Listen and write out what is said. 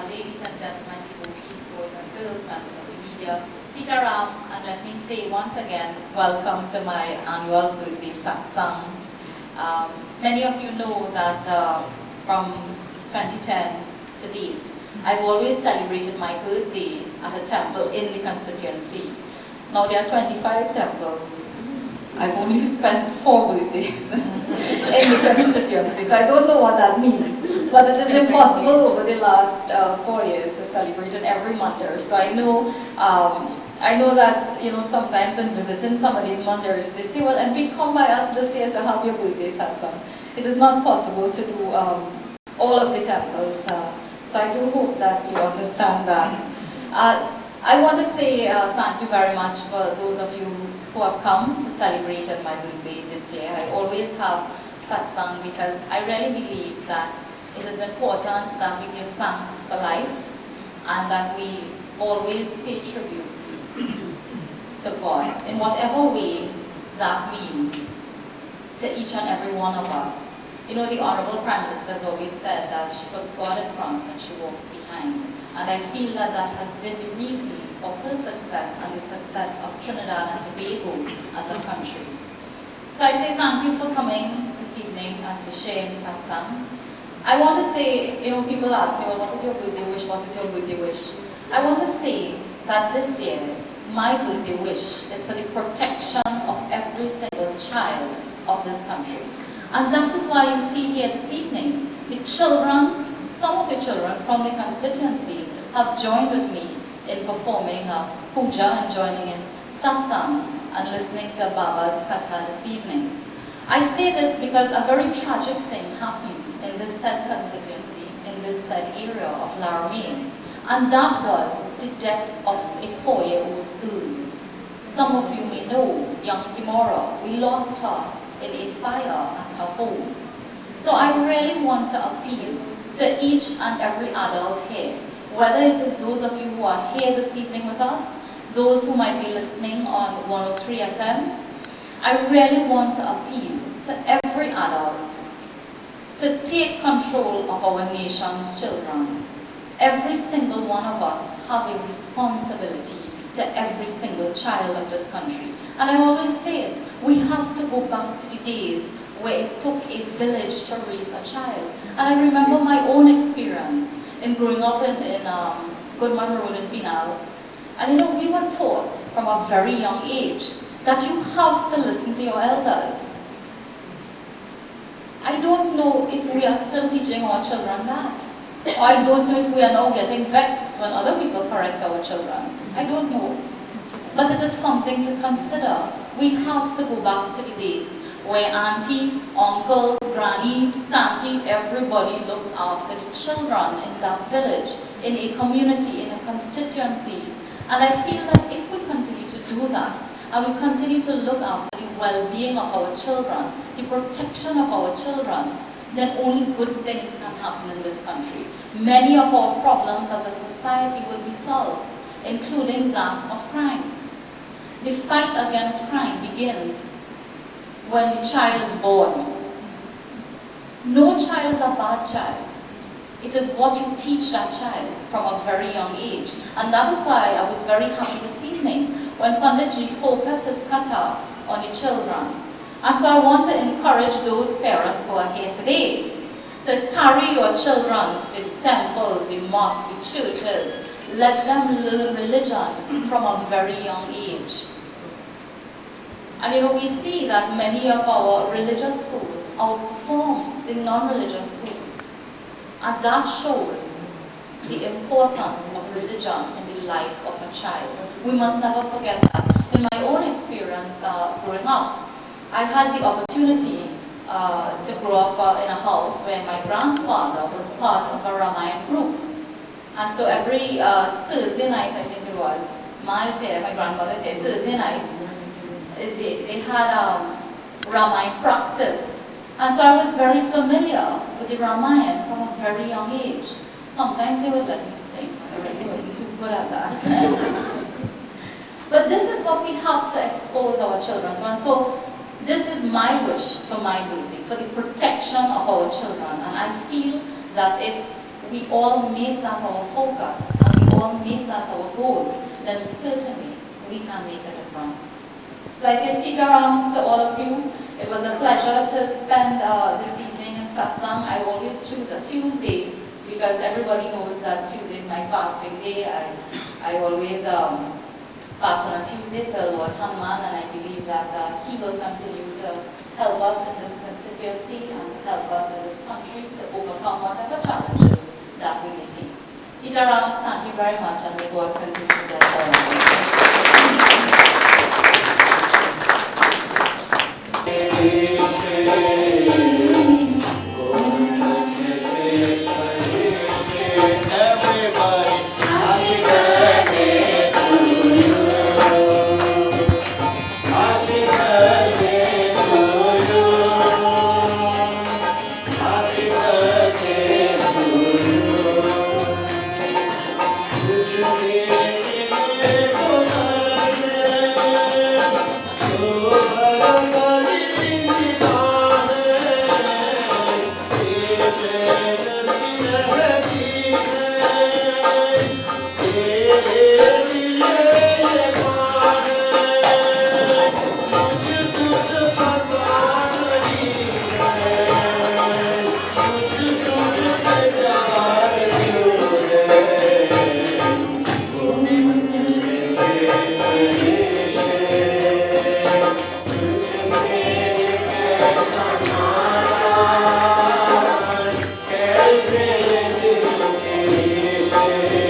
ladies and gentlemen, devotees, boys and girls, members of the media, Sitaram, and let me say once again, welcome to my annual birthday Satsang. Many of you know that from 2010 to date, I've always celebrated my birthday at a temple in the constituency. Now there are 25 temples. I've only spent 4 birthdays in the constituency, so I don't know what that means. But it is impossible over the last 4 years to celebrate in every mandir. So I know that sometimes in visiting some of these mandirs, they say, well, and we come by us this year to have your birthday satsang. It is not possible to do all of the temples. So I do hope that you understand that. I want to say thank you very much for those of you who have come to celebrate at my birthday this year. I always have satsang because I really believe that it is important that we give thanks for life and that we always pay tribute to God in whatever way that means to each and every one of us. You know, the Honorable Prime Minister has always said that she puts God in front and she walks behind. And I feel that that has been the reason for her success and the success of Trinidad and Tobago as a country. So I say thank you for coming this evening as we share the satsang. I want to say, people ask me, well, what is your birthday wish? What is your birthday wish? I want to say that this year, my birthday wish is for the protection of every single child of this country. And that is why you see here this evening, the children, some of the children from the constituency have joined with me in performing puja and joining in satsang and listening to Baba's katha this evening. I say this because a very tragic thing happened in this said constituency, in this said area of La Romain, and that was the death of a 4-year-old girl. Some of you may know, young Kimora. We lost her in a fire at her home. So I really want to appeal to each and every adult here, whether it is those of you who are here this evening with us, those who might be listening on 103 FM, I really want to appeal to every adult to take control of our nation's children. Every single one of us have a responsibility to every single child of this country. And I always say it, we have to go back to the days where it took a village to raise a child. And I remember my own experience in growing up in Goodman Road in Pinal. And we were taught from a very young age that you have to listen to your elders. I don't know if we are still teaching our children that. Or I don't know if we are now getting vexed when other people correct our children. I don't know. But it is something to consider. We have to go back to the days where auntie, uncle, granny, tanty, everybody looked after the children in that village, in a community, in a constituency. And I feel that if we continue to do that, and we continue to look after the well-being of our children, the protection of our children, then only good things can happen in this country. Many of our problems as a society will be solved, including that of crime. The fight against crime begins when the child is born. No child is a bad child. It is what you teach that child from a very young age. And that is why I was very happy this evening when Panditji focused his katha on the children. And so I want to encourage those parents who are here today to carry your children to the temples, the mosques, the churches. Let them learn religion from a very young age. And we see that many of our religious schools outperform the non-religious schools. And that shows the importance of religion in the life of a child. We must never forget that. In my own experience growing up, I had the opportunity to grow up in a house where my grandfather was part of a Ramayana group. And so every Thursday night, I think it was, my grandmother's here, Thursday night, they had Ramayana practice. And so I was very familiar with the Ramayana from a very young age. Sometimes they would let me sing. I really wasn't too good at that. But this is what we have to expose our children to. And so this is my wish for my birthday, for the protection of our children. And I feel that if we all make that our focus and we all make that our goal, then certainly we can make a difference. So I say stick around to all of you. It was a pleasure to spend this evening in Satsang. I always choose a Tuesday because everybody knows that Tuesday is my fasting day. I always fast on a Tuesday to Lord Hanuman, and I believe that he will continue to help us in this constituency and to help us in this country to overcome whatever challenges that we may face. Sitaram, thank you very much, and may God continue to bless all of Thank you.